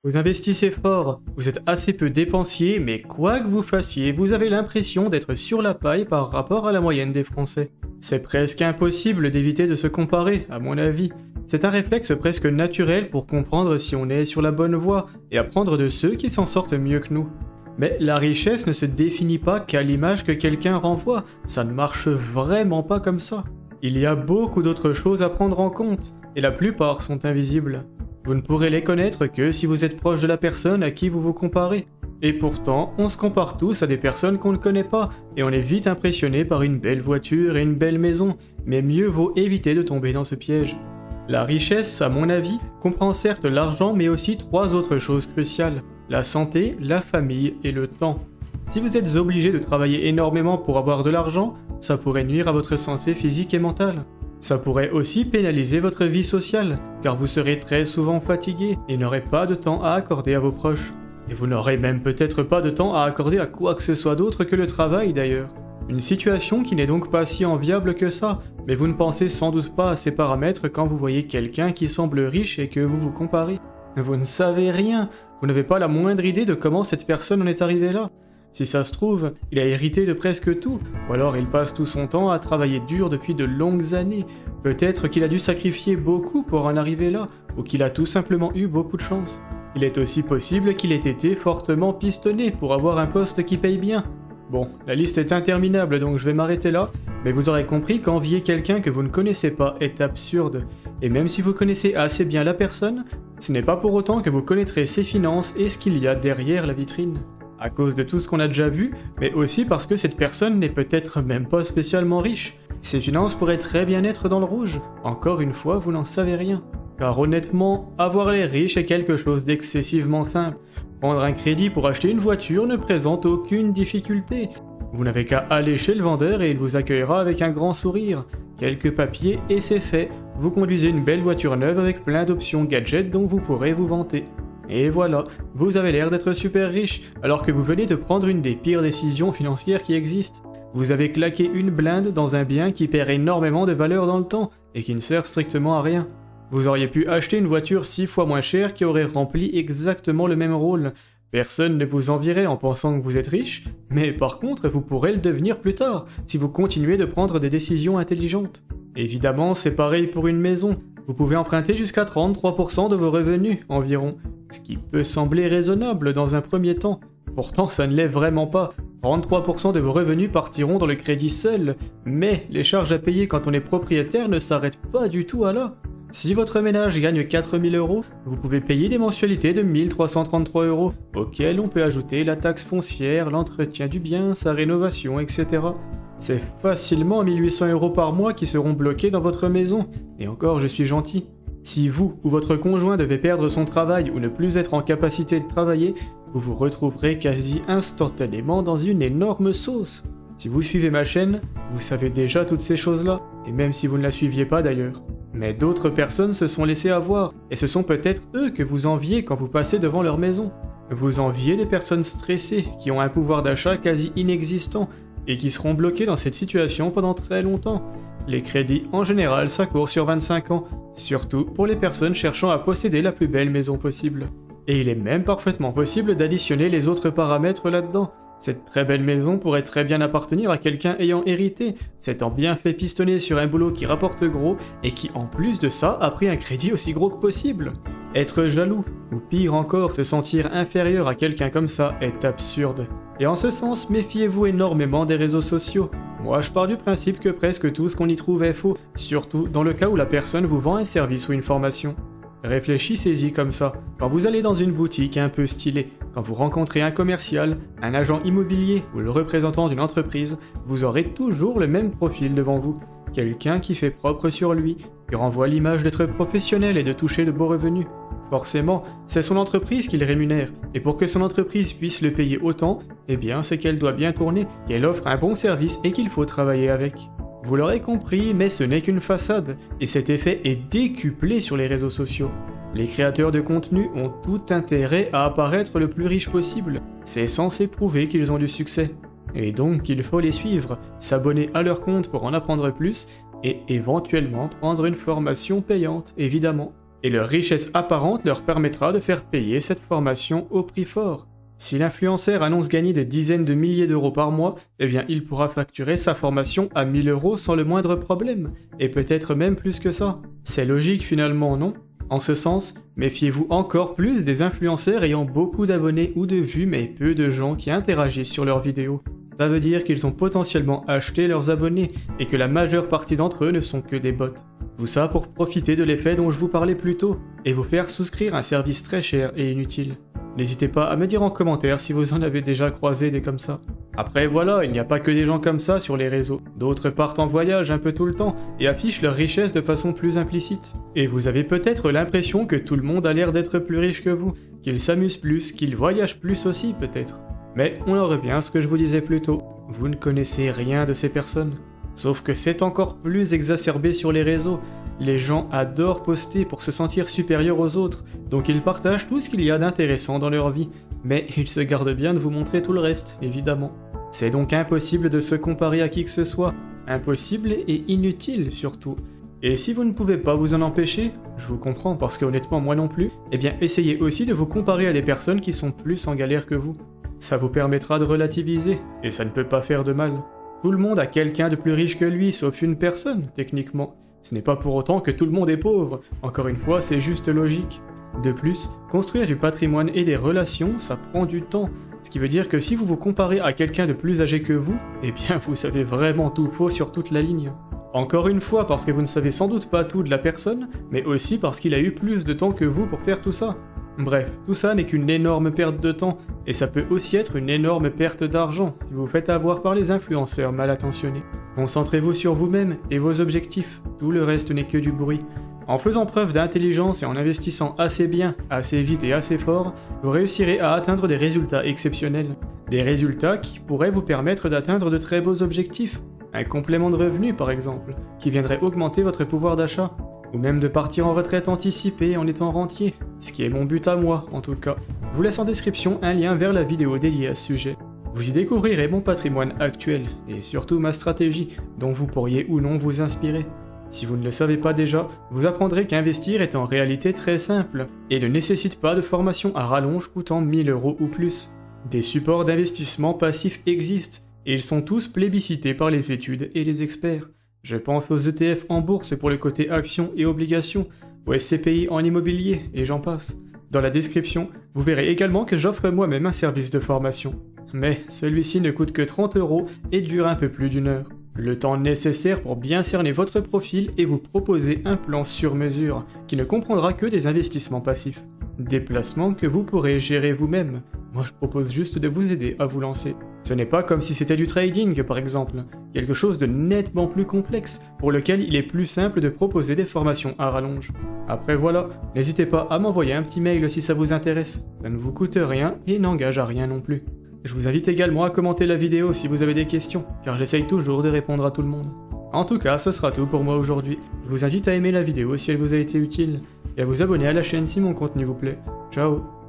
Vous investissez fort, vous êtes assez peu dépensier, mais quoi que vous fassiez, vous avez l'impression d'être sur la paille par rapport à la moyenne des Français. C'est presque impossible d'éviter de se comparer, à mon avis. C'est un réflexe presque naturel pour comprendre si on est sur la bonne voie et apprendre de ceux qui s'en sortent mieux que nous. Mais la richesse ne se définit pas qu'à l'image que quelqu'un renvoie, ça ne marche vraiment pas comme ça. Il y a beaucoup d'autres choses à prendre en compte, et la plupart sont invisibles. Vous ne pourrez les connaître que si vous êtes proche de la personne à qui vous vous comparez. Et pourtant, on se compare tous à des personnes qu'on ne connaît pas, et on est vite impressionné par une belle voiture et une belle maison, mais mieux vaut éviter de tomber dans ce piège. La richesse, à mon avis, comprend certes l'argent, mais aussi 3 autres choses cruciales: la santé, la famille et le temps. Si vous êtes obligé de travailler énormément pour avoir de l'argent, ça pourrait nuire à votre santé physique et mentale. Ça pourrait aussi pénaliser votre vie sociale, car vous serez très souvent fatigué et n'aurez pas de temps à accorder à vos proches. Et vous n'aurez même peut-être pas de temps à accorder à quoi que ce soit d'autre que le travail d'ailleurs. Une situation qui n'est donc pas si enviable que ça, mais vous ne pensez sans doute pas à ces paramètres quand vous voyez quelqu'un qui semble riche et que vous vous comparez. Vous ne savez rien, vous n'avez pas la moindre idée de comment cette personne en est arrivée là. Si ça se trouve, il a hérité de presque tout, ou alors il passe tout son temps à travailler dur depuis de longues années. Peut-être qu'il a dû sacrifier beaucoup pour en arriver là, ou qu'il a tout simplement eu beaucoup de chance. Il est aussi possible qu'il ait été fortement pistonné pour avoir un poste qui paye bien. Bon, la liste est interminable donc je vais m'arrêter là, mais vous aurez compris qu'envier quelqu'un que vous ne connaissez pas est absurde. Et même si vous connaissez assez bien la personne, ce n'est pas pour autant que vous connaîtrez ses finances et ce qu'il y a derrière la vitrine. À cause de tout ce qu'on a déjà vu, mais aussi parce que cette personne n'est peut-être même pas spécialement riche. Ses finances pourraient très bien être dans le rouge. Encore une fois, vous n'en savez rien. Car honnêtement, avoir l'air riche est quelque chose d'excessivement simple. Prendre un crédit pour acheter une voiture ne présente aucune difficulté. Vous n'avez qu'à aller chez le vendeur et il vous accueillera avec un grand sourire. Quelques papiers et c'est fait. Vous conduisez une belle voiture neuve avec plein d'options gadgets dont vous pourrez vous vanter. Et voilà, vous avez l'air d'être super riche, alors que vous venez de prendre une des pires décisions financières qui existent. Vous avez claqué une blinde dans un bien qui perd énormément de valeur dans le temps, et qui ne sert strictement à rien. Vous auriez pu acheter une voiture 6 fois moins chère qui aurait rempli exactement le même rôle. Personne ne vous envierait en pensant que vous êtes riche, mais par contre vous pourrez le devenir plus tard, si vous continuez de prendre des décisions intelligentes. Évidemment, c'est pareil pour une maison. Vous pouvez emprunter jusqu'à 33% de vos revenus, environ. Ce qui peut sembler raisonnable dans un premier temps. Pourtant, ça ne l'est vraiment pas. 33% de vos revenus partiront dans le crédit seul, mais les charges à payer quand on est propriétaire ne s'arrêtent pas du tout à là. Si votre ménage gagne 4000 €, vous pouvez payer des mensualités de 1333 €, auxquelles on peut ajouter la taxe foncière, l'entretien du bien, sa rénovation, etc. C'est facilement 1800 € par mois qui seront bloqués dans votre maison, et encore je suis gentil. Si vous ou votre conjoint devez perdre son travail ou ne plus être en capacité de travailler, vous vous retrouverez quasi instantanément dans une énorme sauce. Si vous suivez ma chaîne, vous savez déjà toutes ces choses-là, et même si vous ne la suiviez pas d'ailleurs. Mais d'autres personnes se sont laissées avoir, et ce sont peut-être eux que vous enviez quand vous passez devant leur maison. Vous enviez des personnes stressées, qui ont un pouvoir d'achat quasi inexistant, et qui seront bloquées dans cette situation pendant très longtemps. Les crédits en général ça court sur 25 ans, surtout pour les personnes cherchant à posséder la plus belle maison possible. Et il est même parfaitement possible d'additionner les autres paramètres là-dedans. Cette très belle maison pourrait très bien appartenir à quelqu'un ayant hérité, s'étant bien fait pistonner sur un boulot qui rapporte gros et qui en plus de ça a pris un crédit aussi gros que possible. Être jaloux, ou pire encore se sentir inférieur à quelqu'un comme ça est absurde. Et en ce sens, méfiez-vous énormément des réseaux sociaux. Moi je pars du principe que presque tout ce qu'on y trouve est faux, surtout dans le cas où la personne vous vend un service ou une formation. Réfléchissez-y comme ça, quand vous allez dans une boutique un peu stylée, quand vous rencontrez un commercial, un agent immobilier ou le représentant d'une entreprise, vous aurez toujours le même profil devant vous. Quelqu'un qui fait propre sur lui, qui renvoie l'image d'être professionnel et de toucher de beaux revenus. Forcément, c'est son entreprise qui le rémunère, et pour que son entreprise puisse le payer autant, eh bien c'est qu'elle doit bien tourner, qu'elle offre un bon service et qu'il faut travailler avec. Vous l'aurez compris, mais ce n'est qu'une façade, et cet effet est décuplé sur les réseaux sociaux. Les créateurs de contenu ont tout intérêt à apparaître le plus riche possible, c'est censé prouver qu'ils ont du succès. Et donc il faut les suivre, s'abonner à leur compte pour en apprendre plus, et éventuellement prendre une formation payante, évidemment. et leur richesse apparente leur permettra de faire payer cette formation au prix fort. Si l'influenceur annonce gagner des dizaines de milliers d'euros par mois, eh bien il pourra facturer sa formation à 1000 € sans le moindre problème, et peut-être même plus que ça. C'est logique finalement, non ? En ce sens, méfiez-vous encore plus des influenceurs ayant beaucoup d'abonnés ou de vues mais peu de gens qui interagissent sur leurs vidéos. Ça veut dire qu'ils ont potentiellement acheté leurs abonnés et que la majeure partie d'entre eux ne sont que des bots. Tout ça pour profiter de l'effet dont je vous parlais plus tôt et vous faire souscrire un service très cher et inutile. N'hésitez pas à me dire en commentaire si vous en avez déjà croisé des comme ça. Après voilà, il n'y a pas que des gens comme ça sur les réseaux. D'autres partent en voyage un peu tout le temps et affichent leur richesse de façon plus implicite. Et vous avez peut-être l'impression que tout le monde a l'air d'être plus riche que vous, qu'ils s'amusent plus, qu'ils voyagent plus aussi peut-être. Mais on en revient à ce que je vous disais plus tôt, vous ne connaissez rien de ces personnes. Sauf que c'est encore plus exacerbé sur les réseaux. Les gens adorent poster pour se sentir supérieurs aux autres, donc ils partagent tout ce qu'il y a d'intéressant dans leur vie, mais ils se gardent bien de vous montrer tout le reste, évidemment. C'est donc impossible de se comparer à qui que ce soit, impossible et inutile surtout. Et si vous ne pouvez pas vous en empêcher, je vous comprends parce que honnêtement moi non plus, eh bien essayez aussi de vous comparer à des personnes qui sont plus en galère que vous. Ça vous permettra de relativiser, et ça ne peut pas faire de mal. Tout le monde a quelqu'un de plus riche que lui, sauf une personne, techniquement. Ce n'est pas pour autant que tout le monde est pauvre, encore une fois, c'est juste logique. De plus, construire du patrimoine et des relations, ça prend du temps. Ce qui veut dire que si vous vous comparez à quelqu'un de plus âgé que vous, eh bien vous savez vraiment tout faux sur toute la ligne. Encore une fois parce que vous ne savez sans doute pas tout de la personne, mais aussi parce qu'il a eu plus de temps que vous pour faire tout ça. Bref, tout ça n'est qu'une énorme perte de temps, et ça peut aussi être une énorme perte d'argent si vous vous faites avoir par les influenceurs mal intentionnés. Concentrez-vous sur vous-même et vos objectifs, tout le reste n'est que du bruit. En faisant preuve d'intelligence et en investissant assez bien, assez vite et assez fort, vous réussirez à atteindre des résultats exceptionnels. Des résultats qui pourraient vous permettre d'atteindre de très beaux objectifs. Un complément de revenu par exemple, qui viendrait augmenter votre pouvoir d'achat. Ou même de partir en retraite anticipée en étant rentier, ce qui est mon but à moi en tout cas. Je vous laisse en description un lien vers la vidéo dédiée à ce sujet. Vous y découvrirez mon patrimoine actuel, et surtout ma stratégie, dont vous pourriez ou non vous inspirer. Si vous ne le savez pas déjà, vous apprendrez qu'investir est en réalité très simple, et ne nécessite pas de formation à rallonge coûtant 1000 € ou plus. Des supports d'investissement passifs existent, et ils sont tous plébiscités par les études et les experts. Je pense aux ETF en bourse pour le côté actions et obligations, aux SCPI en immobilier, et j'en passe. Dans la description, vous verrez également que j'offre moi-même un service de formation. Mais celui-ci ne coûte que 30 € et dure un peu plus d'1 heure. Le temps nécessaire pour bien cerner votre profil et vous proposer un plan sur mesure, qui ne comprendra que des investissements passifs. Des placements que vous pourrez gérer vous-même. Moi je propose juste de vous aider à vous lancer. Ce n'est pas comme si c'était du trading par exemple, quelque chose de nettement plus complexe, pour lequel il est plus simple de proposer des formations à rallonge. Après voilà, n'hésitez pas à m'envoyer un petit mail si ça vous intéresse, ça ne vous coûte rien et n'engage à rien non plus. Je vous invite également à commenter la vidéo si vous avez des questions, car j'essaye toujours de répondre à tout le monde. En tout cas, ce sera tout pour moi aujourd'hui. Je vous invite à aimer la vidéo si elle vous a été utile, et à vous abonner à la chaîne si mon contenu vous plaît. Ciao!